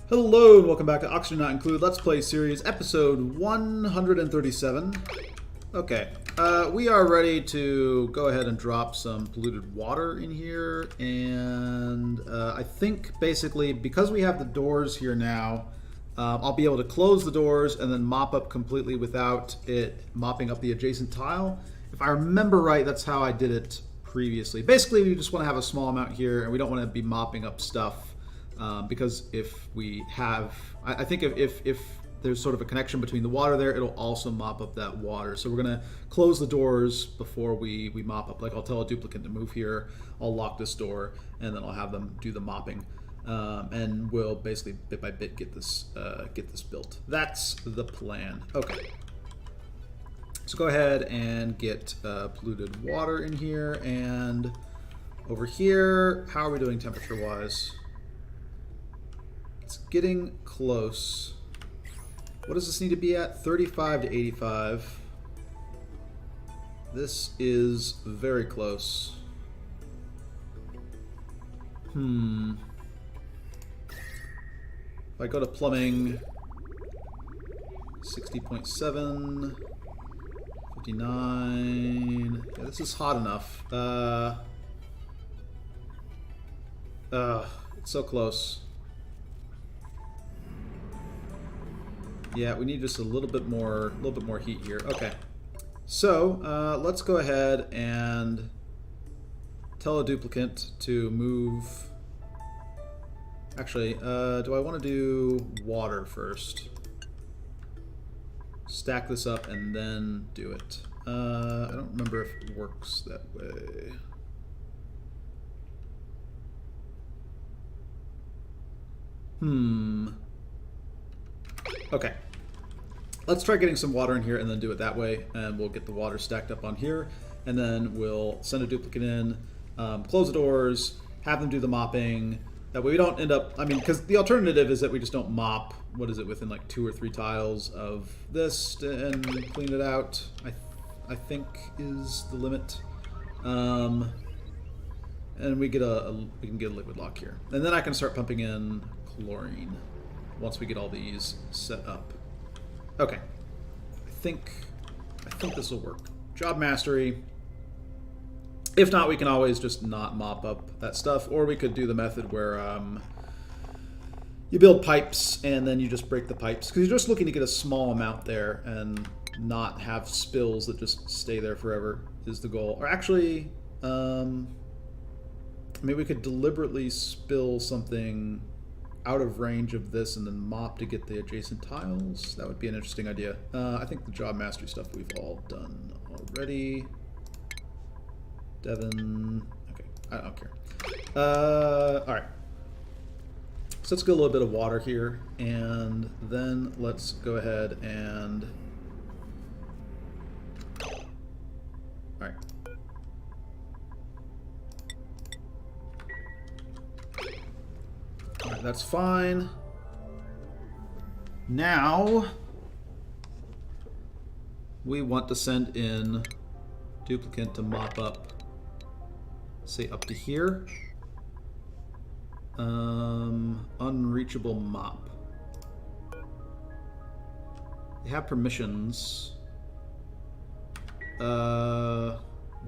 Hello and welcome back to Oxygen Not Included Let's Play Series, episode 137. Okay, we are ready to go ahead and drop some polluted water in here, and I think basically because we have the doors here now, I'll be able to close the doors and then mop up completely without it mopping up the adjacent tile. If I remember right, that's how I did it previously. Basically, we just want to have a small amount here, and we don't want to be mopping up stuff. Because if we have, I think if there's sort of a connection between the water there, it'll also mop up that water. So we're going to close the doors before we mop up. Like I'll tell a duplicate to move here, I'll lock this door, and then I'll have them do the mopping. And we'll basically bit by bit get this built. That's the plan. Okay. So go ahead and get polluted water in here, and over here, how are we doing temperature-wise? It's getting close. What does this need to be at? 35 to 85. This is very close. If I go to plumbing, 60.7, 59. Yeah, this is hot enough. It's so close. Yeah, we need just a little bit more heat here. Okay, so let's go ahead and tell a duplicate to move. Actually, do I want to do water first? Stack this up and then do it. I don't remember if it works that way. Okay. Let's try getting some water in here and then do it that way, and we'll get the water stacked up on here, and then we'll send a duplicate in, close the doors, have them do the mopping. That way we don't end up, I mean, because the alternative is that we just don't mop, what is it, within like 2 or 3 tiles of this and clean it out, I think is the limit. And we get we can get a liquid lock here. And then I can start pumping in chlorine once we get all these set up. Okay, I think this will work. Job mastery. If not, we can always just not mop up that stuff, or we could do the method where you build pipes and then you just break the pipes, because you're just looking to get a small amount there and not have spills that just stay there forever is the goal. Or actually, maybe we could deliberately spill something out of range of this and then mop to get the adjacent tiles. That would be an interesting idea. I think the job mastery stuff we've all done already. Devin, okay, I don't care. All right. So let's get a little bit of water here, and then let's go ahead and, all right. Alright, that's fine. Now we want to send in duplicate to mop up, say up to here. Unreachable mop. They have permissions. Why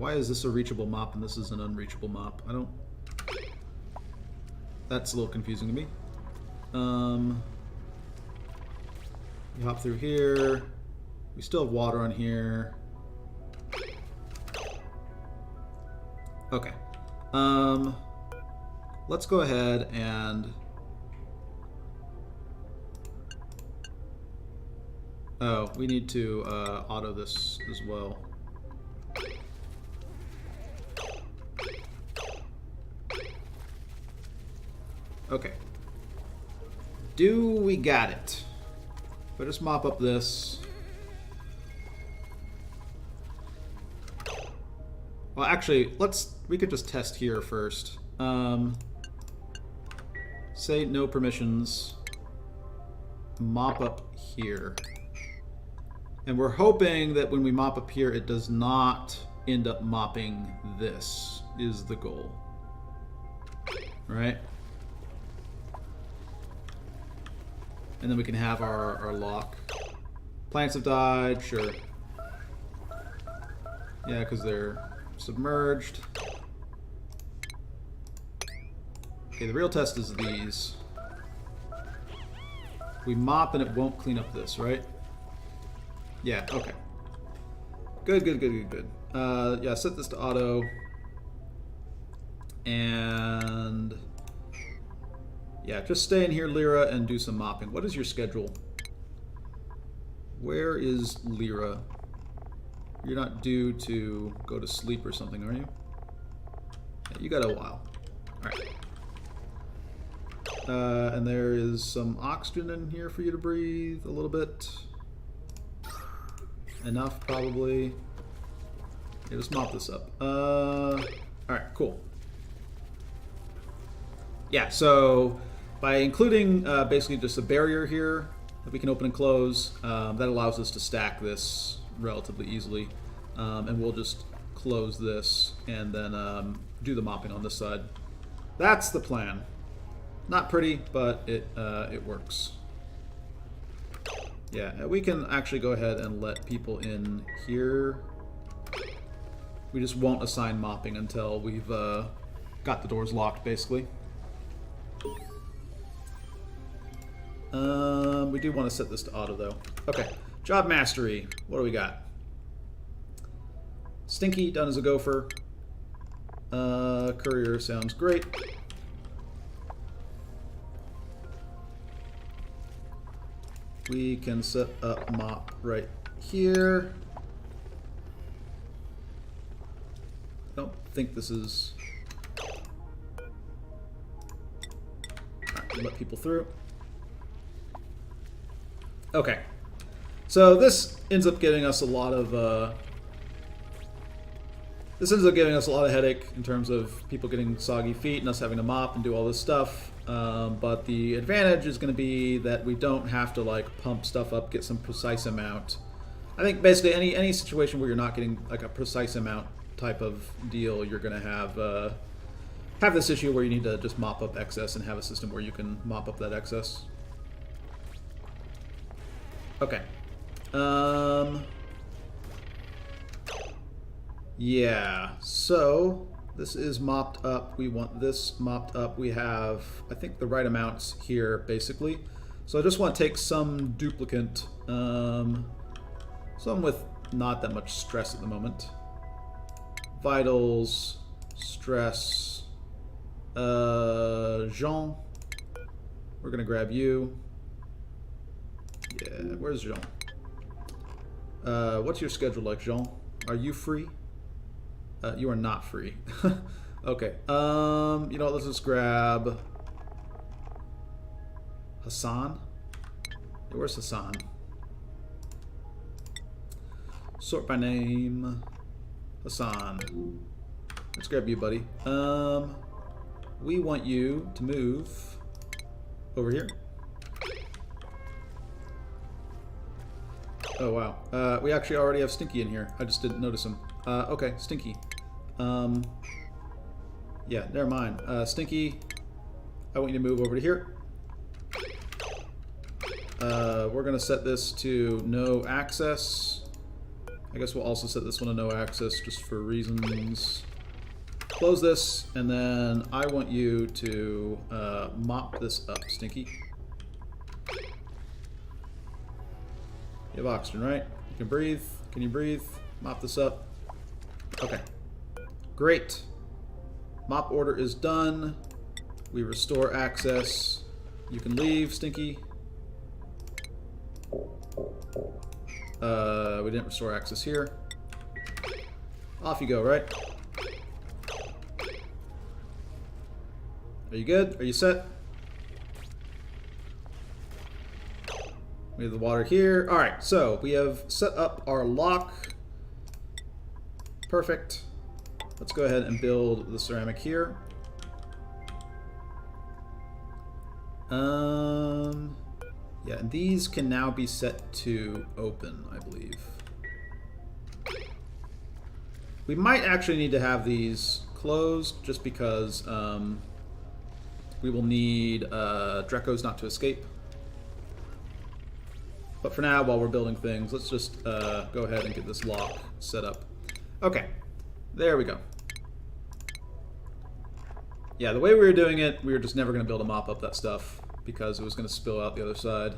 is this a reachable mop and this is an unreachable mop? I don't. That's a little confusing to me. You hop through here. We still have water on here. Okay. Let's go ahead and... Oh, we need to auto this as well. Okay. Do we got it? If I just mop up this. Well, actually, we could just test here first. Say no permissions. Mop up here. And we're hoping that when we mop up here, it does not end up mopping this, is the goal. Right? And then we can have our lock. Plants have died, sure. Yeah, because they're submerged. Okay, the real test is these. We mop and it won't clean up this, right? Yeah, okay. Good, good, good, good, good. Yeah, set this to auto. And yeah, just stay in here, Lyra, and do some mopping. What is your schedule? Where is Lyra? You're not due to go to sleep or something, are you? Yeah, you got a while. Alright. And there is some oxygen in here for you to breathe a little bit. Enough, probably. Yeah, just mop this up. Alright, cool. Yeah, so by including basically just a barrier here that we can open and close, that allows us to stack this relatively easily. And we'll just close this and then do the mopping on this side. That's the plan. Not pretty, but it works. Yeah, we can actually go ahead and let people in here. We just won't assign mopping until we've got the doors locked, basically. We do want to set this to auto, though. Okay, job mastery. What do we got? Stinky, done as a gopher. Courier sounds great. We can set up mop right here. I don't think this is... Alright, let people through. Okay. So this ends up getting us a lot of... This ends up giving us a lot of headache in terms of people getting soggy feet and us having to mop and do all this stuff. But the advantage is going to be that we don't have to like pump stuff up, get some precise amount. I think basically any situation where you're not getting like a precise amount type of deal, you're going to have this issue where you need to just mop up excess and have a system where you can mop up that excess. Okay. Yeah, so this is mopped up. We want this mopped up. We have, I think, the right amounts here, basically. So I just want to take some duplicate, some with not that much stress at the moment. Vitals, stress, Jean. We're gonna grab you. Yeah, where's Jean? What's your schedule like, Jean? Are you free? You are not free. Okay. You know what? Let's just grab Hassan. Where's Hassan? Sort by name. Hassan. Let's grab you, buddy. We want you to move over here. Oh, wow. We actually already have Stinky in here. I just didn't notice him. Okay, Stinky. Yeah, never mind. Stinky, I want you to move over to here. We're going to set this to no access. I guess we'll also set this one to no access just for reasons. Close this, and then I want you to mop this up, Stinky. You have oxygen, right? You can breathe. Can you breathe? Mop this up. Okay. Great. Mop order is done. We restore access. You can leave, Stinky. We didn't restore access here. Off you go, right? Are you good? Are you set? We have the water here. Alright, so we have set up our lock. Perfect. Let's go ahead and build the ceramic here. Yeah, and these can now be set to open, I believe. We might actually need to have these closed just because we will need Drecos not to escape. But for now, while we're building things, let's just go ahead and get this lock set up. Okay, there we go. Yeah, the way we were doing it, we were just never going to be able to mop up that stuff because it was going to spill out the other side.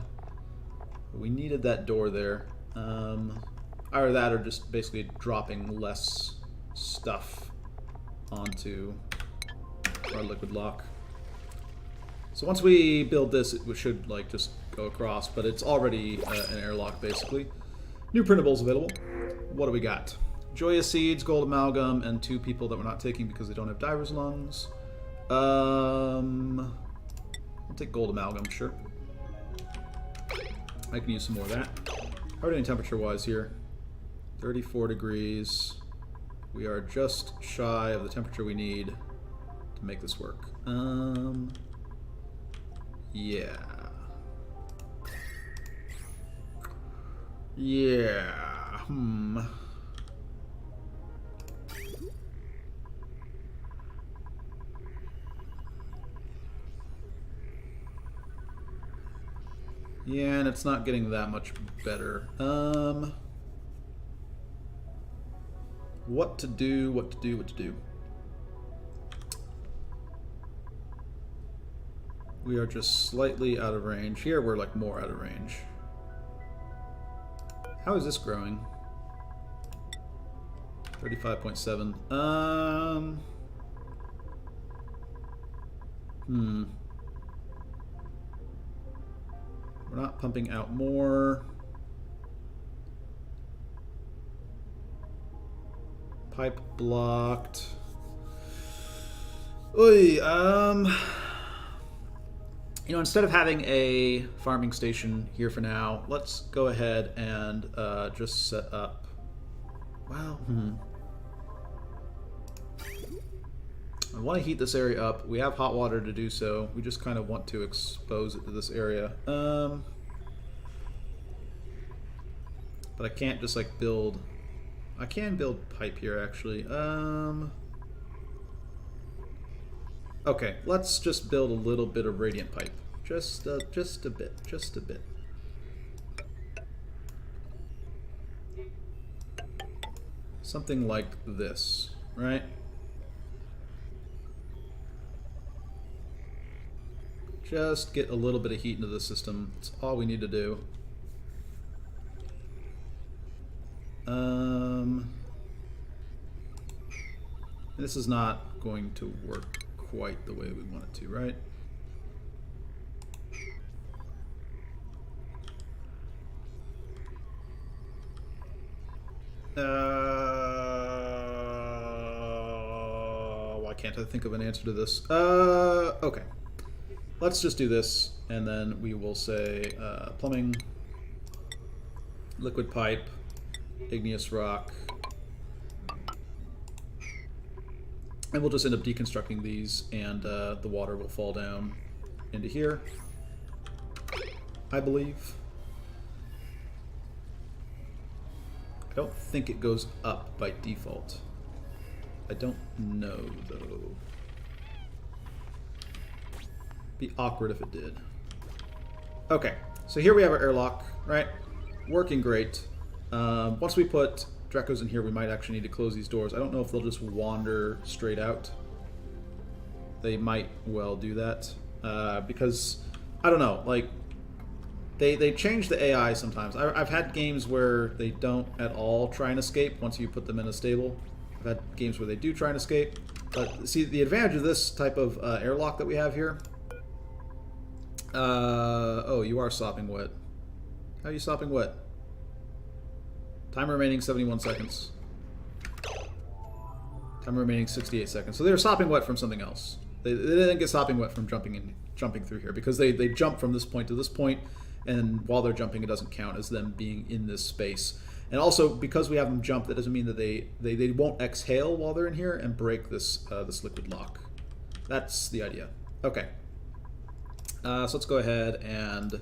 But we needed that door there. Either that or just basically dropping less stuff onto our liquid lock. So once we build this, it should like just go across, but it's already an airlock basically. New printables available. What do we got? Joya seeds, gold amalgam, and 2 people that we're not taking because they don't have diver's lungs. I'll take gold amalgam, sure. I can use some more of that. How are we doing temperature-wise here? 34 degrees. We are just shy of the temperature we need to make this work. Yeah. Yeah. Yeah, and it's not getting that much better. What to do, what to do, what to do. We are just slightly out of range. Here we're like more out of range. How is this growing? 35.7. We're not pumping out more. Pipe blocked. Oy, you know, instead of having a farming station here for now, let's go ahead and just set up. Well, I want to heat this area up. We have hot water to do so. We just kind of want to expose it to this area. But I can't just like build. I can build pipe here actually. Okay, let's just build a little bit of radiant pipe. Just a bit. Just a bit. Something like this, right? Just get a little bit of heat into the system. That's all we need to do. This is not going to work quite the way we want it to, right? Why can't I think of an answer to this? Okay. Let's just do this, and then we will say plumbing, liquid pipe, igneous rock, and we'll just end up deconstructing these, and the water will fall down into here, I believe. I don't think it goes up by default. I don't know, though. Be awkward if it did. Okay, so here we have our airlock, right? Working great. Once we put Drekos in here, we might actually need to close these doors. I don't know if they'll just wander straight out. They might well do that. Because, I don't know, like, they change the AI sometimes. I've had games where they don't at all try and escape once you put them in a stable. I've had games where they do try and escape. But, see, the advantage of this type of airlock that we have here... oh, you are sopping wet. How are you sopping wet? Time remaining 71 seconds. Time remaining 68 seconds. So they were sopping wet from something else. They didn't get sopping wet from jumping through here because they jump from this point to this point, and while they're jumping, it doesn't count as them being in this space. And also, because we have them jump, that doesn't mean that they won't exhale while they're in here and break this this liquid lock. That's the idea. Okay. So let's go ahead and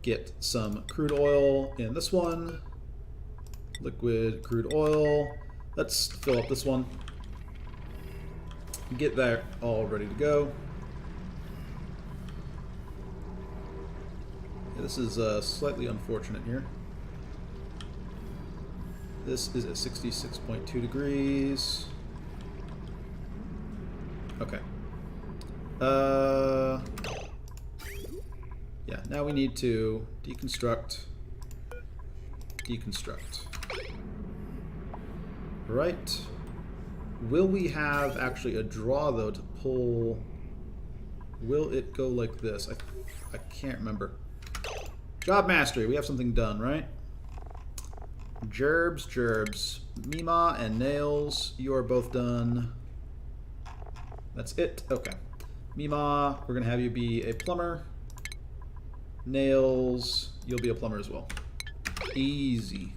get some crude oil in this one. Liquid crude oil. Let's fill up this one. Get that all ready to go. Yeah, this is slightly unfortunate here. This is at 66.2 degrees. Okay. Yeah, now we need to deconstruct. Right. Will we have actually a draw, though, to pull... Will it go like this? I can't remember. Job mastery. We have something done, right? Gerbs. Mima and Nails, you are both done. That's it. Okay. Mima, we're going to have you be a plumber. Nails, you'll be a plumber as well. Easy.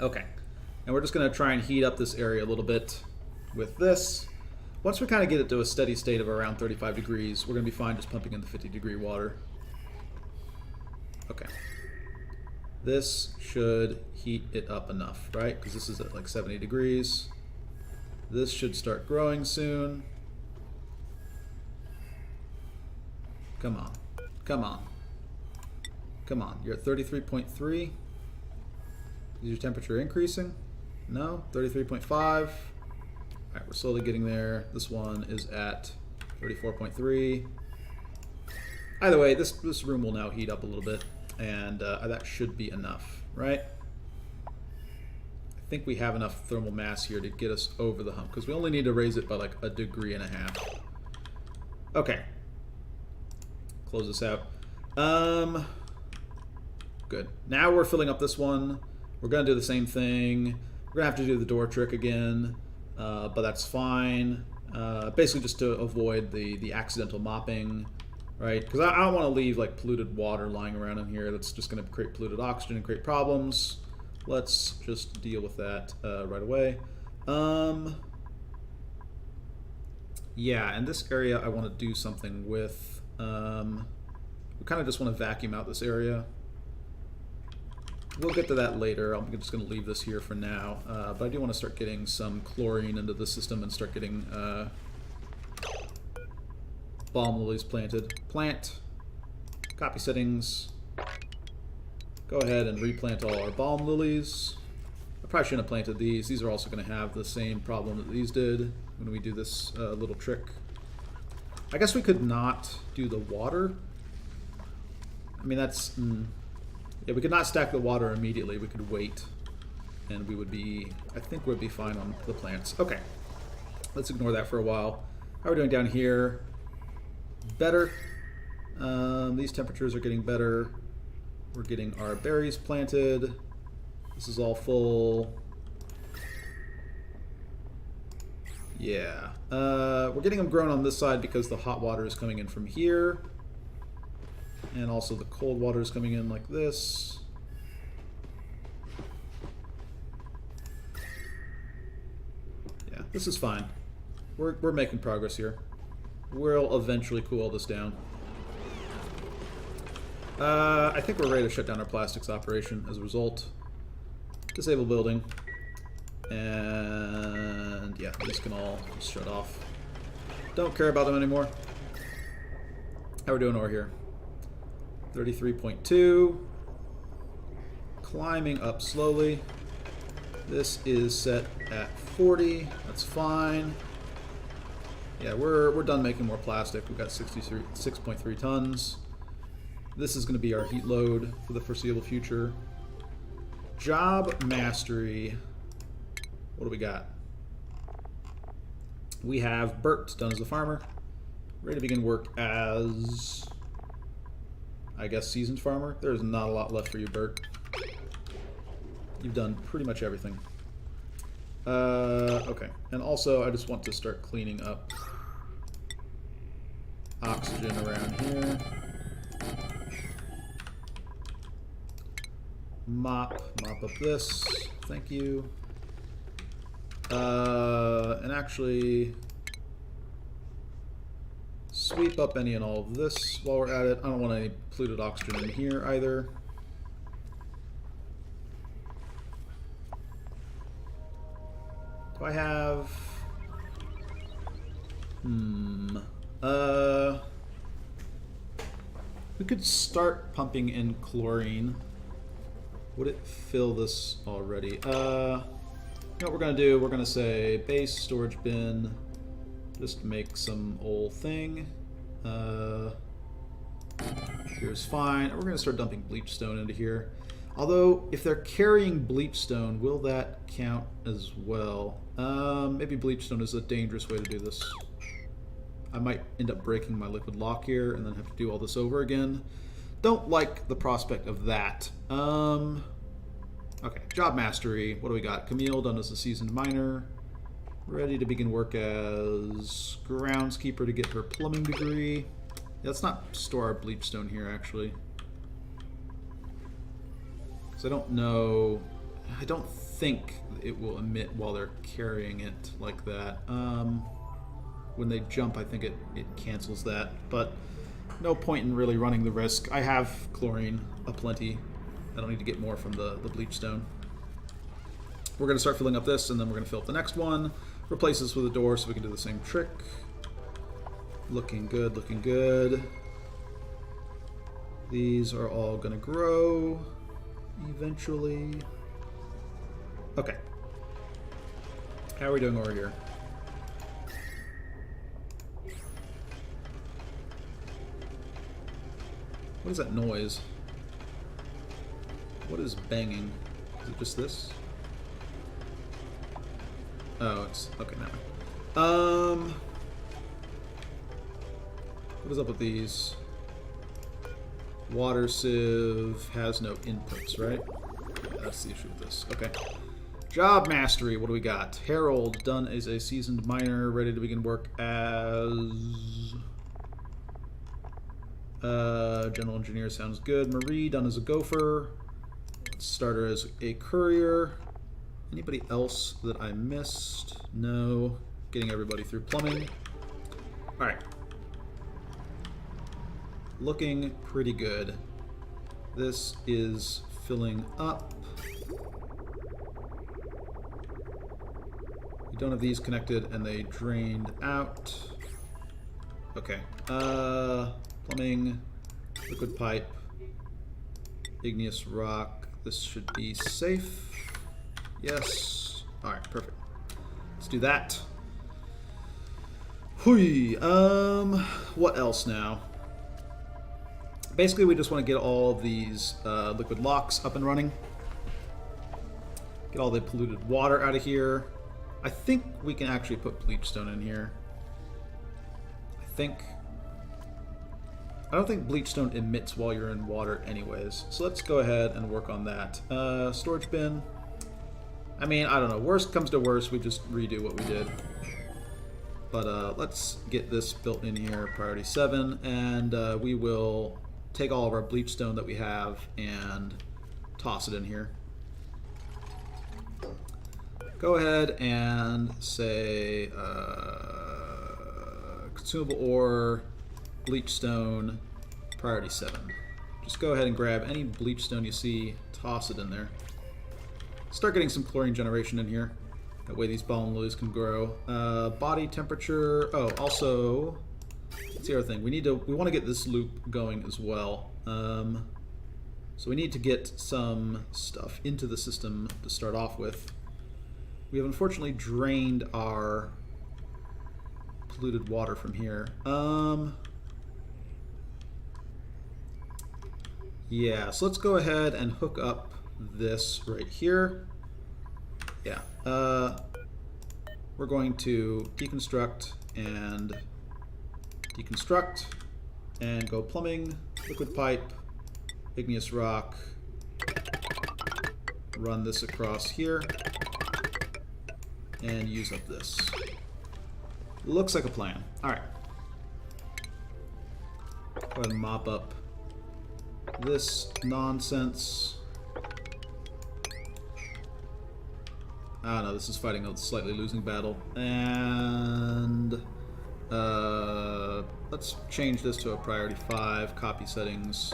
Okay. And we're just going to try and heat up this area a little bit with this. Once we kind of get it to a steady state of around 35 degrees, we're going to be fine just pumping in the 50-degree water. Okay. This should heat it up enough, right? Because this is at like 70 degrees. This should start growing soon. Come on. Come on. Come on. You're at 33.3. Is your temperature increasing? No? 33.5. Alright, we're slowly getting there. This one is at 34.3. Either way, this room will now heat up a little bit, and that should be enough, right? I think we have enough thermal mass here to get us over the hump, because we only need to raise it by like 1.5 degrees. Okay. Close this out. Good. Now we're filling up this one. We're going to do the same thing. We're going to have to do the door trick again, but that's fine. Basically just to avoid the accidental mopping, right? Because I don't want to leave like polluted water lying around in here. That's just going to create polluted oxygen and create problems. Let's just deal with that right away. Yeah, and this area I want to do something with. We kind of just want to vacuum out this area. We'll get to that later. I'm just going to leave this here for now. But I do want to start getting some chlorine into the system and start getting balm lilies planted. Plant. Copy settings. Go ahead and replant all our balm lilies. I probably shouldn't have planted these. These are also going to have the same problem that these did when we do this little trick. I guess we could not do the water. I mean, that's... yeah, we could not stack the water immediately. We could wait, and we would be... I think we'd be fine on the plants. Okay. Let's ignore that for a while. How are we doing down here? Better. These temperatures are getting better. We're getting our berries planted. This is all full. Yeah. We're getting them grown on this side because the hot water is coming in from here. And also the cold water is coming in like this. Yeah, this is fine. We're making progress here. We'll eventually cool this down. I think we're ready to shut down our plastics operation as a result. Disable building. And yeah, these can all just shut off. Don't care about them anymore. How we doing over here? 33.2. Climbing up slowly. This is set at 40. That's fine. Yeah, we're done making more plastic. We've got 6.3 tons. This is going to be our heat load for the foreseeable future. Job mastery. What do we got? We have Bert done as a farmer. Ready to begin work as, I guess, seasoned farmer. There's not a lot left for you, Bert. You've done pretty much everything. Okay. And also, I just want to start cleaning up oxygen around here. Mop up this. Thank you. And actually sweep up any and all of this while we're at it. I don't want any polluted oxygen in here either. Do I have... We could start pumping in chlorine. Would it fill this already? You know what we're gonna do? We're gonna say base storage bin. Just make some old thing. Here's fine. We're gonna start dumping bleach stone into here. Although, if they're carrying bleach stone, will that count as well? Maybe bleach stone is a dangerous way to do this. I might end up breaking my liquid lock here and then have to do all this over again. Don't like the prospect of that. Okay, job mastery. What do we got? Camille done as a seasoned miner. Ready to begin work as groundskeeper to get her plumbing degree. Yeah, let's not store our bleach stone here, actually. Because I don't know... I don't think it will emit while they're carrying it like that. When they jump, I think it cancels that. But no point in really running the risk. I have chlorine aplenty. I don't need to get more from the bleach stone. We're going to start filling up this, and then we're going to fill up the next one. Replace this with a door so we can do the same trick. Looking good, looking good. These are all going to grow eventually. Okay. How are we doing over here? What is that noise? What is banging? Is it just this? Oh, it's... okay, now. What is up with these? Water sieve has no inputs, right? Yeah, that's the issue with this. Okay. Job mastery, what do we got? Harold, done as a seasoned miner, ready to begin work as... general engineer sounds good. Marie, done as a gopher. Starter as a courier. Anybody else that I missed? No. Getting everybody through plumbing. Alright. Looking pretty good. This is filling up. We don't have these connected and they drained out. Okay. Plumbing, liquid pipe, igneous rock. This should be safe. Yes. Alright, perfect. Let's do that. Hui. What else now? Basically, we just want to get all of these liquid locks up and running. Get all the polluted water out of here. I think we can actually put bleach stone in here. I don't think bleach stone emits while you're in water anyways. So let's go ahead and work on that. Storage bin. I mean, I don't know. Worst comes to worst, we just redo what we did. But let's get this built in here, priority 7, and we will take all of our bleach stone that we have and toss it in here. Go ahead and say consumable ore, bleach stone, priority 7. Just go ahead and grab any bleach stone you see, toss it in there. Start getting some chlorine generation in here. That way these balm lilies can grow. Body temperature. Oh, also, that's the other thing. We want to get this loop going as well. So we need to get some stuff into the system to start off with. We have unfortunately drained our polluted water from here. Yeah, so let's go ahead and hook up this right here. Yeah. We're going to deconstruct and go plumbing, liquid pipe, igneous rock, run this across here, and use up this. Looks like a plan. Alright. Go ahead and mop up this nonsense. I don't know, this is fighting a slightly losing battle. And let's change this to a priority 5, copy settings,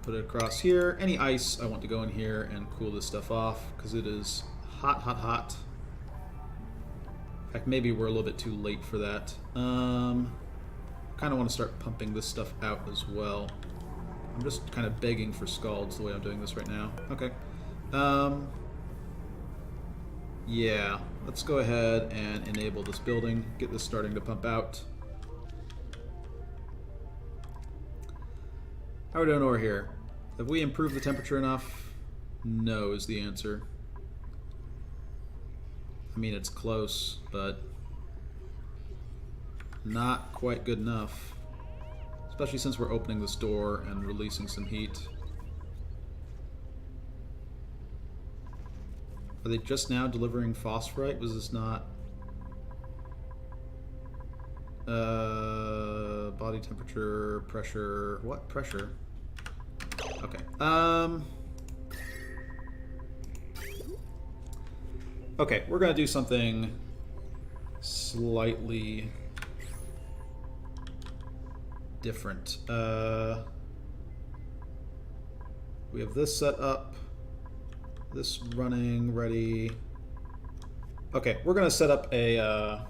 put it across here. Any ice, I want to go in here and cool this stuff off because it is hot, hot, hot. In fact, maybe we're a little bit too late for that. Kind of want to start pumping this stuff out as well. I'm just kind of begging for scalds the way I'm doing this right now. Okay. Yeah, let's go ahead and enable this building, get this starting to pump out. How are we doing over here? Have we improved the temperature enough? No is the answer. I mean, it's close, but not quite good enough. Especially since we're opening this door and releasing some heat. Are they just now delivering phosphorite? Was this not... body temperature, pressure... What? Pressure? Okay. Okay, we're gonna do something slightly different. We have this set up, this running, ready. Okay, we're gonna set up a,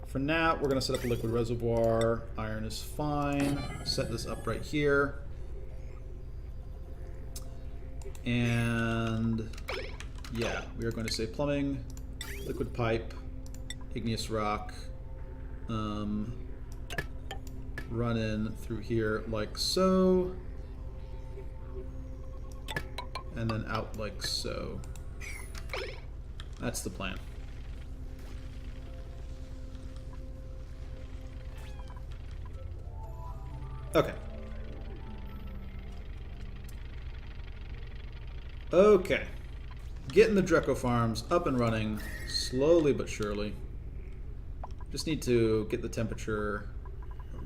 for now, we're gonna set up a liquid reservoir. Iron is fine. Set this up right here. And yeah, we are going to say plumbing, liquid pipe, igneous rock, run in through here like so, and then out like so. That's the plan. Okay. Okay. Getting the Dreco farms up and running, slowly but surely. Just need to get the temperature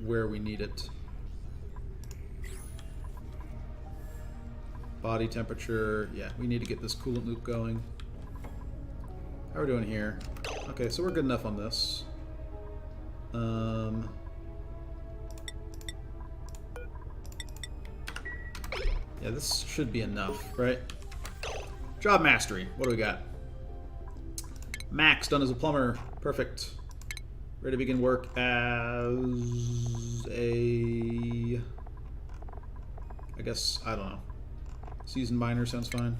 where we need it. Body temperature, yeah, we need to get this coolant loop going. How are we doing here? Okay, so we're good enough on this. Yeah, this should be enough, right? Job mastery. What do we got? Max done as a plumber. Perfect. Ready to begin work as a... I guess, I don't know. Seasoned miner sounds fine.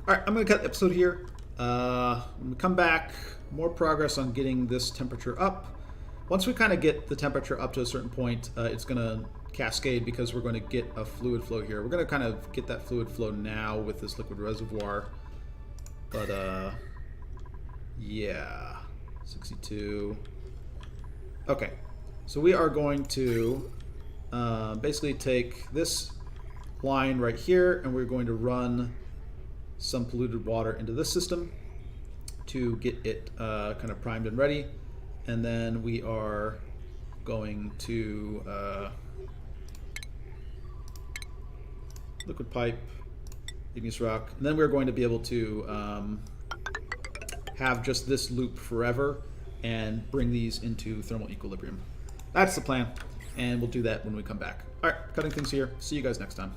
Alright, I'm going to cut the episode here. When we come back, more progress on getting this temperature up. Once we kind of get the temperature up to a certain point, it's going to cascade because we're going to get a fluid flow here. We're going to kind of get that fluid flow now with this liquid reservoir. But, yeah. 62. Okay. So we are going to basically take this line right here and we're going to run some polluted water into this system to get it kind of primed and ready. And then we are going to liquid pipe, igneous rock, and then we're going to be able to have just this loop forever and bring these into thermal equilibrium. That's the plan, and we'll do that when we come back. All right, cutting things here. See you guys next time.